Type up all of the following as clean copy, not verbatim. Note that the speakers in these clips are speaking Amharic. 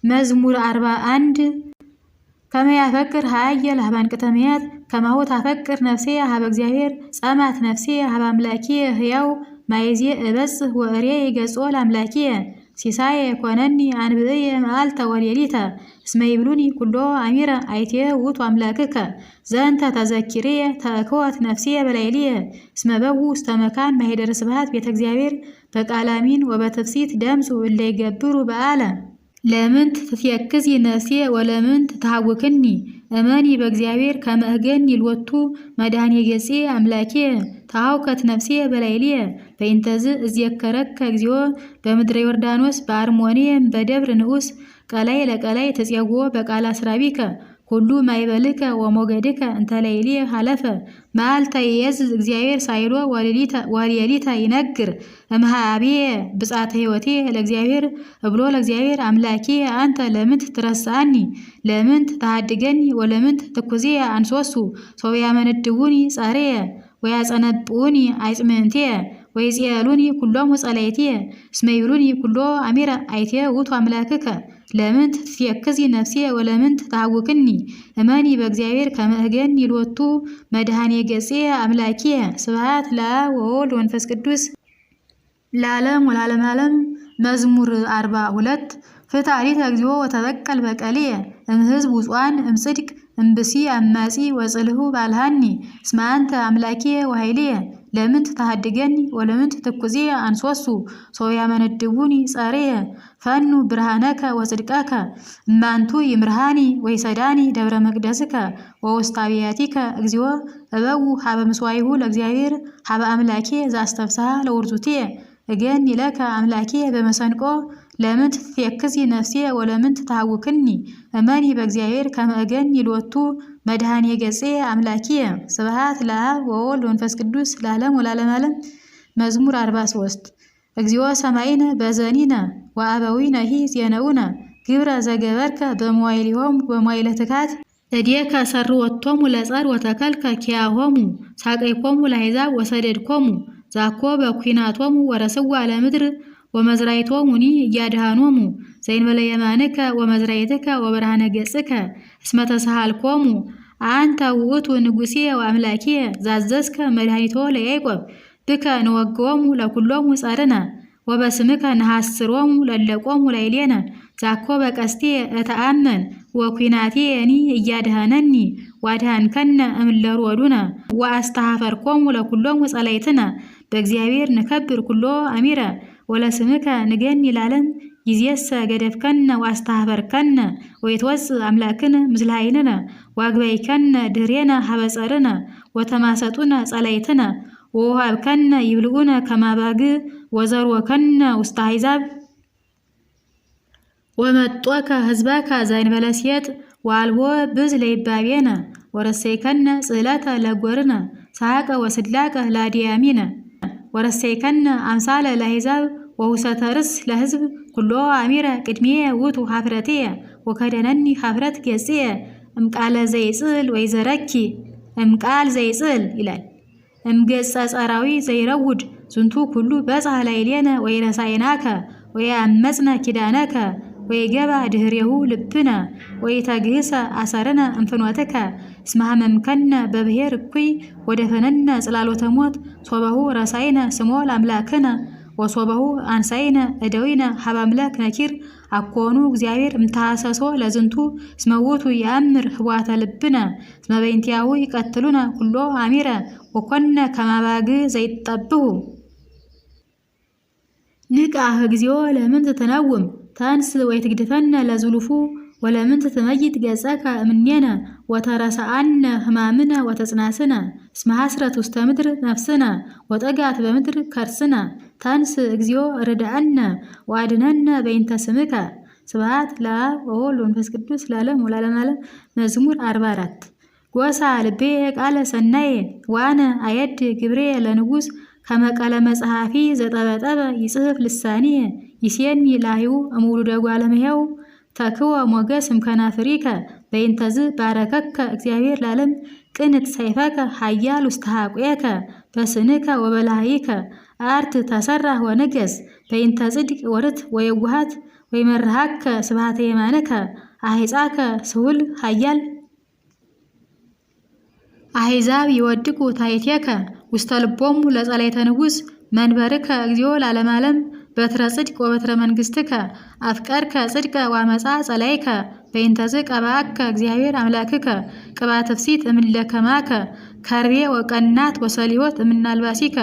መዝሙር 41 ከመ ያፈቅር ሀየል ሀባን ቅተመያት ከማሁ ታፈቅር ነፍሴ ሀበ እግዚአብሔር ጸማት ነፍሴ ሀበ አምላኬ ሕያው ማይዜ እበጽሕ ወእሬ ገጾ ለአምላኬ ሲሳይ ኮነኒ አንብዕየ መዓልተ ወሌሊተ እስመ ይብሉኒ ኩሎ አሚረ አይቴ ውእቱ አምላክከ ዘንተ ተዘኪርየ ተእክወት ነፍሴ በላዕልየ እስመ በው ውስተ መካን ማኅደረ ስብሐት ቤተ እግዚአብሔር በቃላሚን ወበትፍሲት ደምፁ እለ ይገብሩ በዓለ ለምንት ትትየክዚ ነፍሴ ወለምንት ተሐውክኒ እመኒ በእግዚአብሔር ከመ እገኒ ይልወቱ መድኃኔ ገጼ አምላኬ ተሐውከት ነፍሴ በላዕልየ በእንተዝ እዝየከረከ እግዚኦ በምድረ ዮርዳኖስ በአርሞንኤም በደብረ ንዑስ ቀላይ ለቀላይ ተጽያጎ በቃላ ስራቢከ ሁሉ ማይበልከ ወሞገድከ እንተ ላዕልየ ሀለፈ መዓልተ ይዔዝዝ እግዚአብሔር ሳይሎ ወሌሊተ ይነግር እምኀቤየ ብጻተ ሕይወቴ ለእግዚአብሔር እብሎ ለእግዚአብሔር አምላኬ አንተ ለምንት ትረሳኒ ለምንት ተሃድገኒ ወለምንት ትኩዝየ አንሶሱ ሶብያ መነድቡኒ ጸርየ ወያጸነብኡኒ አይጽምንትየ ወይጽየሉኒ ኩሎሙ ጸላእትየ እስመ ይብሉኒ ኩሎ አሚረ አይቴ ውእቱ አምላክከ ለምንት ትትየክዚ ነፍሴ ወለምንት ተሐውክኒ እመኒ በእግዚአብሔር ከመ እገኒ ይልወቱ መድኃኔ ገጼ አምላኬ ስብሐት ለአብ ወወልድ ወመንፈስ ቅዱስ ለዓለም ወለዓለመ ዓለም። መዝሙር 42 ፍትሐሪተ እግዚኦ ወተበቀል በቀልየ እምሕዝብ ውጹአን እምጽድቅ እምብሲ አማጺ ወጽልሁ ባልሃኒ እስመ አንተ አምላኬ ወኃይልየ ለምንት ተሃድገኒ ወለምንት ትኩዝየ አንሶሱ ሶብያ መነድቡኒ ጸርየ ፈኑ ብርሃነከ ወጽድቀከ እማንቱ ይምርሃኒ ወይሰዳኒ ደብረ መቅደስከ ወውስተ አብያቲከ እግዚኦ እበው ሀበ ምስዋይሁ ለእግዚአብሔር ሀበ አምላኬ ዘአስተፍስሐ ለውርዙትየ እገኒ ለከ አምላኬ በመሰንቆ ለምንት ትትየክዚ ነፍሴ ወለምንት ተሐውክኒ እመኒ በእግዚአብሔር ከመ እገኒ ይልወቱ መድኃኔ ገጼ አምላኬ ስብሐት ለአብ ወወልድ ወመንፈስ ቅዱስ ለዓለም ወለዓለመ ዓለም። መዝሙር 43 እግዚኦ ሰማይነ በዘኒነ ወአበዊነሂ ዜነውነ ግብረ ዘገበርከ በመዋዕሊሆሙ በመዋዕለ ትካት እዴከ ሠርወቶሙ ለጸር ወተከልከ ኪያሆሙ ሳቀይኮሙ ለአሕዛብ ወሰደድኮሙ ዛኮ በኩናቶሙ ወረስዋ ለምድር ወመዝራይቶሙኒ እያድሃኖሙ ዘእንበለ የማንከ ወመዝራይትከ ወብርሃነ ገጽከ እስመ ተሳሃልኮሙ አንተ ውእቱ ንጉሴ ወአምላኬ ዛዘዝከ መድኃኒቶ ለያዕቆብ ብከ ንወግዎሙ ለኩሎሙ ጸርነ ወበስምከ ነሐስሮሙ ለለቆሙ ላዕሌነ ዛኮ በቀስቴ እተአመን ወኩናቴኒ እያድሃነኒ ዋድሃንከነ እምለሮዱነ ወአስተሐፈርኮሙ ለኩሎሙ ጸላእትነ በእግዚአብሔር ንከብር ኩሎ አሚረ ወለስምከ ንገኒ ለዓለም ይዜሰ ገደፍከነ ወአስተሐፈርከነ ወይትወፅእ አምላክነ ምስለ ኃይልነ ዋግባይከነ ድኅሬነ ሀበ ጸርነ ወተማሰጡነ ጸላእትነ ወውሃብከነ ይብልዑነ ከመ አባግዕ ወዘርወከነ ውስተ አሕዛብ ወመጦከ ሕዝበከ ዘእንበለ ሴጥ ወአልቦ ብዝሕ ለይባቤነ ወረሰይከነ ጽሕለተ ለጎርነ ሰሐቀ ወስድላቀ ለአድያሚነ ወረሰይከነ አምሳለ ለአሕዛብ ወውሰተ ርስ ለሕዝብ ኩሎ አሚረ ቅድሜየ ውእቱ ኀፍረትየ ወከደነኒ ኀፍረት ገጽየ እምቃለ ዘይጽል ወይዘረኪ እምቃል ዘይጽል ይላል እምገጸ ጸራዊ ዘይረውድ ዝንቱ ኩሉ በጽሐ ላዕሌነ ወይረሳይናከ ወየአመጽነ ኪዳነከ ወይገባ ድኅሬሁ ልብነ ወይተግህሰ አሰርነ እምፍኖትከ እስመ ሀመምከነ በብሔር እኩይ ወደፈነነ ጽላሎተ ሞት ሶበሁ ረሳይነ ስሞ ለአምላክነ ወሶበሁ አንሳይነ እደዊነ ሀበ አምላክ ነኪር አኮኑ እግዚአብሔር እምተሐሰሶ ለዝንቱ እስመ ውእቱ ይአምር ህቡአተ ልብነ እስመ በእንቲአሁ ይቀትሉነ ኩሎ አሚረ ወኮነ ከመ አባግዕ ዘይጠብሑ ንቃህ እግዚኦ ለምንት ትነውም ተንስ ወይትግድፈነ ለዝሉፉ ወለምንት ትመይጥ ገጸከ እምኔነ ወተረሳአነ ሕማምነ ወተጽናስነ እስመ ሐስረት ውስተ ምድር ነፍስነ ወጠጋት በምድር ከርስነ ተንስ እግዚኦ ርድአነ ወአድኅነነ በእንተ ስምከ ስብሐት ለአብ ወወልድ ወመንፈስ ቅዱስ ለዓለም ወለዓለመ ዓለም። መዝሙር 44 ጎሳ ልቤ ቃለ ሰናየ ወአነ አየድ ግብሬ ለንጉሥ ከመ ቀለመ ጸሐፊ ዘጠበጠበ ይጽሕፍ ልሳንየ ይሴኒ ላህዩ እምውሉደ እጓለ እመሕያው ተክወ ሞገስ እምከናፍሪከ በእንተዝ ባረከከ እግዚአብሔር ለዓለም ቅንት ሰይፈከ ኃያል ውስተ ሐቁየከ በስንከ ወበላህይከ አርት ተሰራህ ወንገስ በእንተ ጽድቅ ወርት ወየዋሃት ወይመርሃከ ስብሐተ የማነከ አሕፃከ ስሁል ኃያል አሕዛብ ይወድቁ ታሕቲከ ውስተ ልቦሙ ለጸላእተ ንጉሥ መንበርከ እግዚኦ ለዓለመ ዓለም በትረ ጽድቅ ወበትረ መንግሥትከ አፍቀርከ ጽድቀ ወአመፃ ጸላእከ በእንተዝ ቀባእከ እግዚአብሔር አምላክከ ቅብአተ ፍሲት እምለከማከ ከርቤ ወቀናት ወሰሊሆት እምናልባሲከ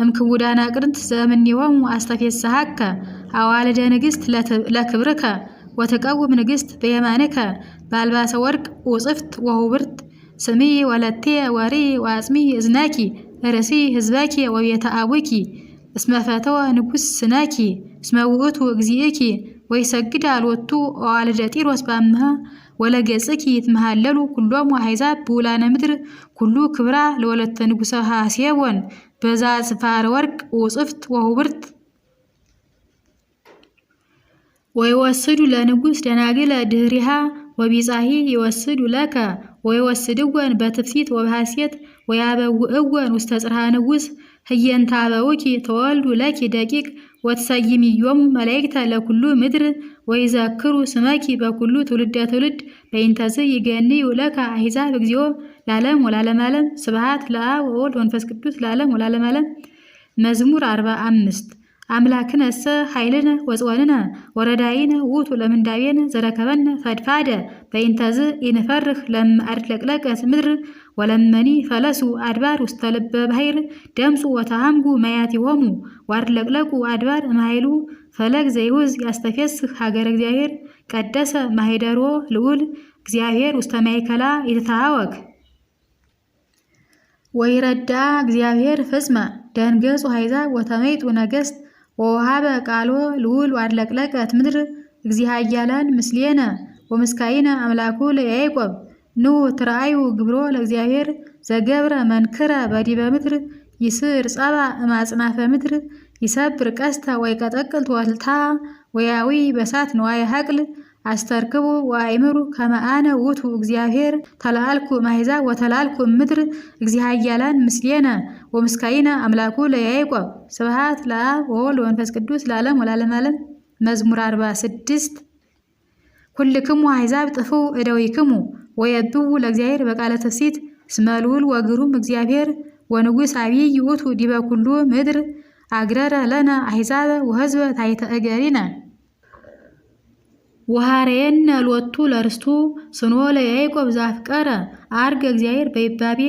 እምክቡዳን አቅርንት ዘእምኔሆሙ አስተፌስሐከ አዋልደ ንግሥት ለክብርከ ወትቀውም ንግሥት በየማንከ በአልባሰ ወርቅ ወጽፍት ወሁብርት ስሚ ወለቴ ወሪ ወአጽሚ እዝናኪ ርእሲ ህዝበኪ ወቤተ አቡኪ እስመ ፈተወ ንጉሥ ስነኪ እስመ ውእቱ እግዚእኪ ወይሰግድ አልወቱ አዋልደ ጢሮስ በአምሃ ወለገጽኪ ይትመሃለሉ ኩሎሙ አሕዛብ ብውላነ ምድር ኩሉ ክብራ ለወለተ ንጉሠ ሐሴቦን በዛ ጽፋረ ወርቅ ወጽፍት ወሁብርት ወይወስዱ ለንጉሥ ደናግለ ድህሪሃ ወቢጻሂ ይወስዱ ለከ ወይወስድወን በትፍሲት ወበሐሴት ወያበውእወን ውስተ ጽርሐ ንጉሥ ህየንተ አበውኪ ተወልዱ ለኪ ደቂቅ ወትሰይምዮሙ መላእክተ ለኩሉ ምድር ወይዘክሩ ስመኪ በኩሉ ትውልደ ትውልድ በእንተዝ ይገንዩ ለከ አሕዛብ እግዚኦ ለዓለም ወለዓለመ ዓለም ስብሐት ለአብ ወወልድ ወመንፈስ ቅዱስ ለዓለም ወለዓለመ ዓለም። መዝሙር 45 አምላክነሰ ኃይልነ ወጽወንነ ወረዳይነ ውእቱ ለምንዳቤነ ዘረከበነ ፈድፋደ በእንተዝ ኢንፈርህ ለምአድለቅለቀት ምድር ወለመኒ ፈለሱ አድባር ውስተ ልበ ባሕር ደምፁ ወተሃምጉ መያቲሆሙ ዋድለቅለቁ አድባር እምኃይሉ ፈለግ ዘይውዝ ያስተፌስህ ሀገረ እግዚአብሔር ቀደሰ ማኅደሮ ልዑል እግዚአብሔር ውስተ ማእከላ ይትታወክ ወይረዳ እግዚአብሔር ፍጽመ ደንገጹ አሕዛብ ወተመይጡ ነገሥት ወወሃበ ቃሎ ልዑል ዋድለቅለቀት ምድር እግዚእ ኃያላን ምስሌነ ወምስካይነ አምላኩ ለያዕቆብ ኑ ትርአዩ ግብሮ ለእግዚአብሔር ዘገብረ መንክረ በዲበ ምድር ይስር ጸባ እማጽናፈ ምድር ይሰብር ቀስተ ወይቀጠቅል ወልታ ወያዊ በሳት ንዋየ ሐቅል አስተርክቡ ወአእምሩ ከመ አነ ውእቱ እግዚአብሔር ተላልኩ ማሕዛብ ወተላልኩ ምድር እግዚእ ኃያላን ምስሌነ ወምስካይነ አምላኩ ለያዕቆብ ስብሐት ለአብ ወወልድ ወመንፈስ ቅዱስ ለዓለም ወለዓለመ ዓለም። መዝሙር 46 ኩልክሙ አሕዛብ ጥፉ እደዊክሙ ወየብቡ ለእግዚአብሔር በቃለ ትፍሲት እስመ ልዑል ወግሩም እግዚአብሔር ወንጉሥ አቢይ ውእቱ ዲበ ኩሉ ምድር አግረረ ለነ አሕዛበ ወሕዝበ ታሕተ እገሪነ ወሐረየነ ሎቱ ለርስቱ ስኖ ለያዕቆብ ዘአፍቀረ አርገ እግዚአብሔር በይባቤ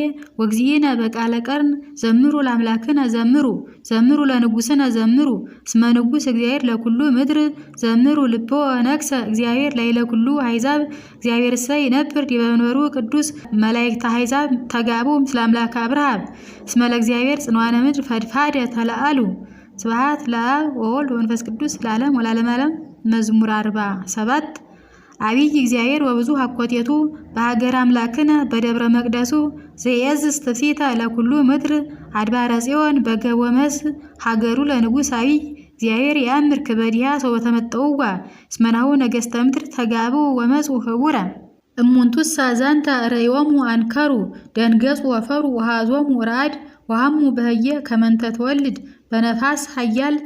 ወእግዚእነ በቃለ ቀርን ዘምሩ ለአምላክነ ዘምሩ ዘምሩ ለንጉሥነ ዘምሩ እስመ ንጉሥ እግዚአብሔር ለኩሉ ምድር ዘምሩ ልቦ ነግሠ እግዚአብሔር ላዕለ ኩሉ አሕዛብ እግዚአብሔር እሰ ይነብር ዲበ መንበሩ ቅዱስ መላእክተ አሕዛብ ተጋቡ ምስለ አምላከ አብርሃም እስመ ለእግዚአብሔር ጽንዋነ ምድር ፈድፋደ ተለአሉ ስብሐት ለአብ ወወልድ ወመንፈስ ቅዱስ ለዓለም ወለዓለመ ዓለም። መዝሙር 47 አቢይ እግዚአብሔር ወብዙ ሀኮቴቱ በሀገር አምላክነ በደብረ መቅደሱ ዘየዝዝ ትፍሲተ ለኩሉ ምድር አድባረ ጽዮን በገቦ መስ ሀገሩ ለንጉሥ አቢይ እግዚአብሔር ያምር ክበዲያ ሰው በተመጠውዋ እስመናሁ ነገሥተ ምድር ተጋቡ ወመፁ ህቡረ እሙንቱሳ ዛንተ ርእዮሙ አንከሩ ደንገጹ ወፈሩ ወሃዞሙ ረአድ ወሃሙ በህየ ከመንተ ተወልድ በነፋስ ኃያል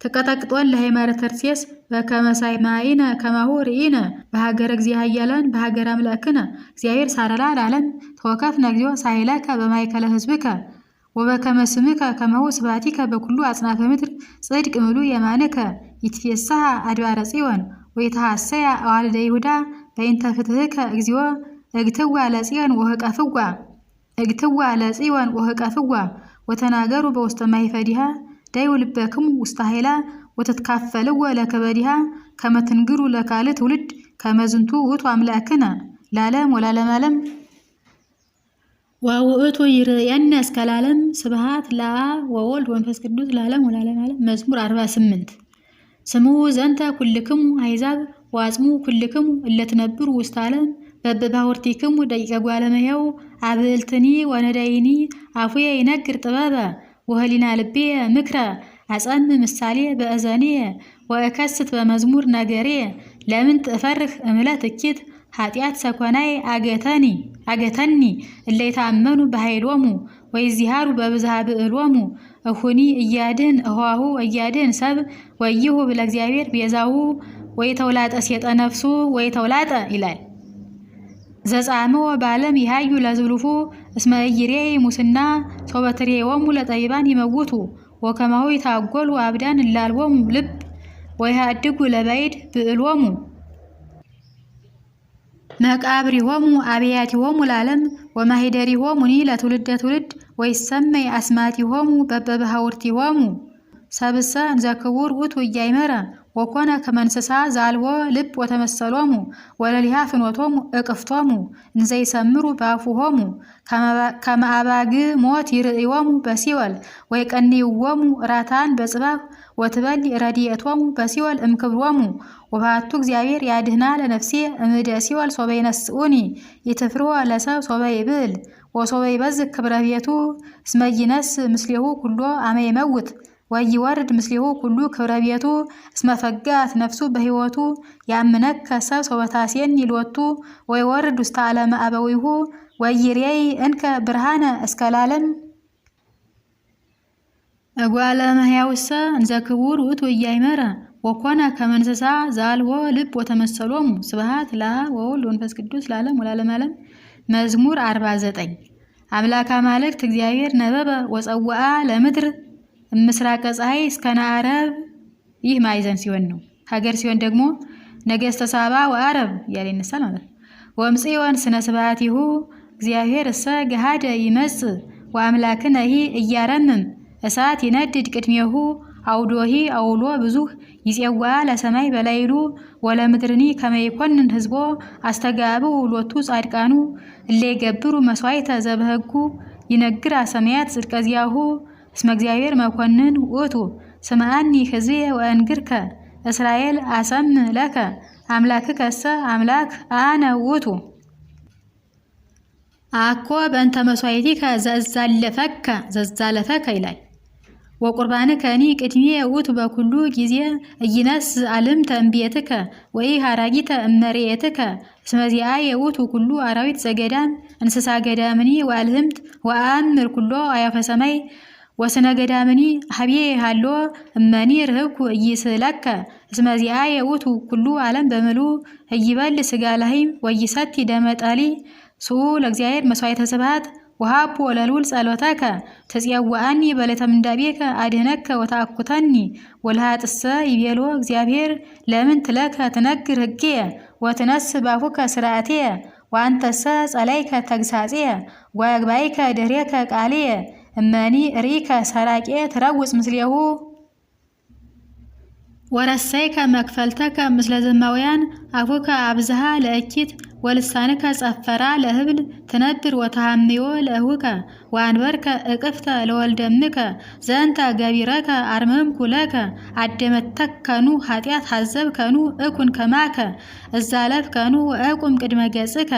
ተቀጠቅጧል ለሃይማረ ተርሴስ በከመ ሰማይነ ከማሁ ርኢነ በሀገረ እግዚእ ኃያላን በሀገር አምላክነ እግዚአብሔር ሳረላ ለዓለም ተወከፍነ እግዚኦ ሳይለከ በማእከለ ሕዝብከ ወበከመ ስምከ ከማሁ ስብሐቲከ በኩሉ አጽናፈ ምድር ጽድቅ ምሉ የማንከ ይትፌሳሐ አድባረ ጽዮን ወይትሐሰያ አዋልደ ይሁዳ በእንተ ፍትሕከ እግዚኦ እግትዋ ለጽዮን ወህቀፍዋ እግትዋ ለጽዮን ወህቀፍዋ ወተናገሩ በውስተ ማይፈዲሃ ዳዩ ልበክሙ ውስተ ኃይላ ወተትካፈልዎ ለከበዲሃ ከመ ትንግሩ ለካል ትውልድ ከመ ዝንቱ ውእቱ አምላክነ ለዓለም ወለዓለመ ዓለም። ወውእቱ ይርየነ እስከ ለዓለም ስብሐት ለአብ ወወልድ ወመንፈስ ቅዱስ ለዓለም ወለዓለመ ዓለም። መዝሙር 48 ስሙ ዘንተ ኩልክሙ አሕዛብ ወአጽሙ ኩልክሙ እለ ትነብሩ ውስተ ዓለም በበባሕቲክሙ ደቂቀ ጓለ እመሕያው አብዕልትኒ ወነዳይኒ አፉየ ይነግር ጥበበ ወህሊና ልቤ ምክረ አጸም ምሳሌ በእዘኔ ወእከስት በመዝሙር ነገሬ ለምን ትፈርህ እምለት እኪት ኃጢአት ሰኮናይ አገተኒ እለ ይታመኑ በኃይሎሙ ወይዚሃሩ በብዝሃ ብዕሎሙ እሁኒ እያድህን እኋሁ እያድህን ሰብ ወይሁ ለእግዚአብሔር ቤዛሁ ወይ ተውላጠ ሴጠ ነፍሱ ወይ ተውላጠ ይላል። ዘጻምዎ በዓለም ይሃዩ ለዝብሉፉ እስመ ኢይሬይ ሙስና ሶበትሬዎሙ ለጠቢባን ይመውቱ ወከማሁ ይታጎሉ አብዳን እላልዎሙ ልብ ወይሃድጉ ለባይድ ብዕሎሙ መቃብሪሆሙ አብያቲሆሙ ለዓለም ወማሂደሪሆሙኒ ለትውልደ ትውልድ ወይሰመይ አስማቲሆሙ በበበሃውርቲሆሙ ሰብሰ እንዘ ክቡር ውእቱ እያይመረ ወኮነ ከመ እንስሳ ዘአልቦ ልብ ወተመሰሎሙ ወለሊሃ ፍኖቶሙ እቅፍቶሙ እንዘ ይሰምሩ በአፉሆሙ ከመ አባግዕ ሞት ይርእዮሙ በሲኦል ወይቀንይዎሙ ራታን በጽባሕ ወትበሊ ረድኤቶሙ በሲኦል እምክብሮሙ ወባቱ እግዚአብሔር ያድህና ለነፍሴ እምእደ ሲኦል ሶበ ይነስኡኒ ይትፍርሆ ለሰብ ሶበ ይብል ወሶበ ይበዝሕ ክብረ ቤቱ እስመ ይነስ ምስሌሁ ኩሎ አመ ይመውት ወይወርድ ምስሌሁ ኩሉ ክብረ ቤቱ እስመ ፈጋት ነፍሱ በሕይወቱ ያምነከ ሰብ ሶበ ታሴኒ ሎቱ ወይወርድ ውስተ ዓለመ አበዊሁ ወይሬይ እንከ ብርሃነ እስከ ለዓለም እጓለ እመሕያውሰ እንዘ ክቡር ውእቱ እያይመረ ወኮነ ከመ እንስሳ ዘአልቦ ልብ ወተመሰሎሙ ስብሐት ለአብ ወወልድ ወመንፈስ ቅዱስ ለዓለም ወለዓለመ ዓለም። መዝሙር 49 አምላከ አማልክት እግዚአብሔር ነበበ ወጸውአ ለምድር ምስራቀ ፀሐይ እስከ ነዓረብ። ይህ ማዕዘን ሲሆን ነው። ሀገር ሲሆን ደግሞ ነገሥተ ሳባ ወአረብ እያለ ይነሳል ማለት ነው። ወእምጽዮን ስነ ስብሐቲሁ እግዚአብሔር እሰ ገሃደ ይመጽእ ወአምላክነሂ እያረምም እሳት ይነድድ ቅድሜሁ አውዶሂ አውሎ ብዙህ ይጼዋ ለሰማይ በላይሉ ወለምድርኒ ከመ ይኮንን ህዝቦ አስተጋብኡ ሎቱ ጻድቃኑ እለ ይገብሩ መስዋዕተ ዘበህጉ ይነግር ሰማያት ጽድቀ ዚአሁ እስመ እግዚአብሔር መኮንን ውእቱ ስምዓኒ ሕዝቤ ወእንግርከ እስራኤል አሰምዕ ለከ አምላክከሰ አምላክ አነ ውእቱ አኮ በእንተ መስዋዕቲከ ዘዛለፈከ ይላል። ወቁርባንከኒ ቅድሜ ውእቱ በኩሉ ጊዜ እይነስ አልምተ እምቤትከ ወኢሃራጊተ እመሬትከ እስመ ዚአየ ውእቱ ኩሉ አራዊት ዘገዳም እንስሳ ገዳምኒ ወአልህምት ወአምር ኩሎ አዕዋፈ ሰማይ ወስነ ገዳምኒ ሀብዬ ሃሎ እመኒ ርህብኩ እይስለከ እስመ ዚአየ ውእቱ ኩሉ ዓለም በምሉ እይበል ስጋ ላህም ወይሰቲ ደመ ጣሊ ስኡ ለእግዚአብሔር መስዋዕተ ስብሐት ወሃቦ ለልዑል ጸሎተከ ተጽዋአኒ በለተ ምንዳቤከ አድህነከ ወተአኩተኒ ወለሃጥሰ ይቤሎ እግዚአብሔር ለምን ትለከ ትነግር ሕጌየ ወትነስ ባፉከ ስርዓትየ ወአንተሰ ጸላይከ ተግሳጽየ ወአግባይከ ድኅሬከ ቃልየ እመኒ ሪከ ሰራቄ ትረውጽ ምስሌሁ ወረሰይከ መክፈልተከ ምስለ ዘማውያን አፉከ አብዝሃ ለእኪት ወልሳንከ ጸፈራ ለህብል ትነብር ወተሃምዮ ለእሁከ ወአንበርከ እቅፍተ ለወልደምከ ዘንተ ገቢረከ አርመምኩ ለከ አደመተከኑ ኃጢአት ሐዘብከኑ እኩን ከማከ እዛለፍከኑ ወእቁም ቅድመ ገጽከ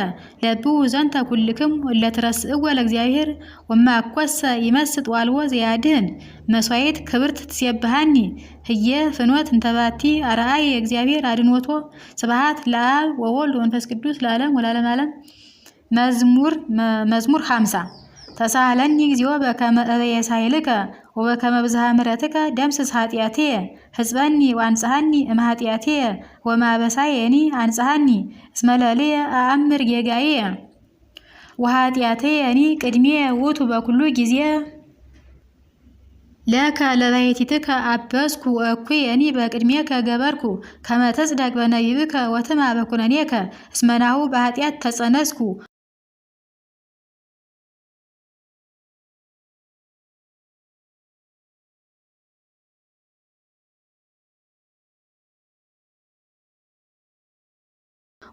ለብኡ ዘንተ ኩልክም ለትረስእወ ለእግዚአብሔር ወማኮሰ ይመስጥ ዋልዎ ዘያድህን መስዋዕት ክብርት ትሴብሃኒ ህየ ፍኖት እንተባቲ አርአይ እግዚአብሔር አድኖቶ ስብሐት ለአብ ወወልድ ወመንፈስ ቅዱስ ለዓለም ወለዓለመ ዓለም። መዝሙር 50 ተሳሃለኒ እግዚኦ በከመ እበየሳይልከ ወበከመ ብዝሃ ምሕረትከ ደምስስ ኃጢአትየ ህጽበኒ ወአንጽሐኒ እምኃጢአትየ ወማበሳየኒ አንጽሐኒ እስመ ለልየ አአምር ጌጋዬ ወኃጢአትየኒ ቅድሜየ ውእቱ በኩሉ ጊዜ ለከ ለባሕቲትከ አበስኩ ወእኩየኒ በቅድሜከ ገበርኩ ከመ ተጽደቅ በነቢብከ ወትማ በኩነኔከ እስመ ናሁ በኃጢአት ተጸነስኩ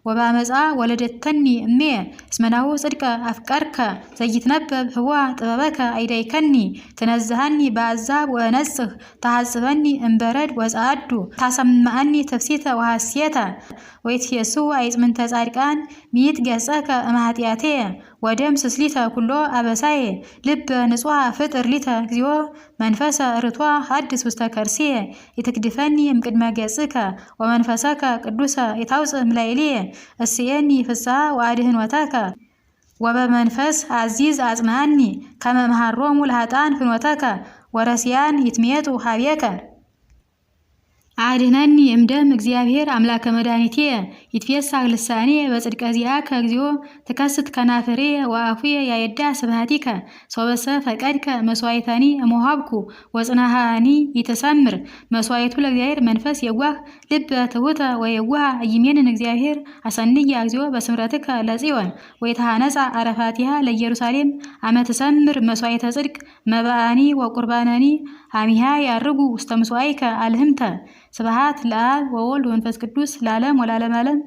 ወባመጻ ወለደተኒ እሜ እስመ ናሁ ጽድቀ አፍቀርከ ዘይትነበብ ህዋ ጥበበከ አይዳይከኒ ትነዝሃኒ በአዛብ ወነጽህ ተሐጽበኒ እምበረድ ወጻዱ ታሰማአኒ ተፍሲተ ወሐሴተ ወይትየስው አይጽምንተ ጻድቃን ሚት ገጸከ እምኃጢአትየ ወደምስስ ሊተ ኩሎ አበሳየ ልበ ንጹሐ ፍጥር ሊተ እግዚኦ መንፈሰ ርቷ ሐድስ ውስተ ከርሥየ ይትክድፈኒ እምቅድመ ገጽከ ወመንፈሰከ ቅዱሰ ይታውፅእ እምላዕልየ እስየኒ ፍስሐ ወአድኅኖተከ ወበመንፈስ አዚዝ አጽናኒ ከመ እምሃሮሙ ለኃጥኣን ፍኖተከ ወረስያን ይትሜጡ ሀቤከ አድኅነኒ እምደም እግዚአብሔር አምላከ መድኃኒቴ ይትፌሳህ ልሳኔ በጽድቀ ዚአከ እግዚኦ ትከስት ከናፍሬ ወአፉየ ያየዳ ስብሐቲከ ሶበሰ ፈቀድከ መስዋዕተኒ እምወሀብኩ ወጽናሃኒ ይትሰምር መስዋዕቱ ለእግዚአብሔር መንፈስ የዋህ ልበ ትሑተ ወየዋህ ኢይሜንን እግዚአብሔር አሰንያ እግዚኦ በስምረትከ ለጽዮን ወይትሃነጻ አረፋቲሃ ለኢየሩሳሌም አመ ትሰምር መስዋዕተ ጽድቅ መባአኒ ወቁርባነኒ አሚሃ ያርጉ ውስተ ምጽዋዕከ አልህምተ ስብሐት ለአብ ወወልድ ወመንፈስ ቅዱስ ለዓለም ወለዓለመ ዓለም።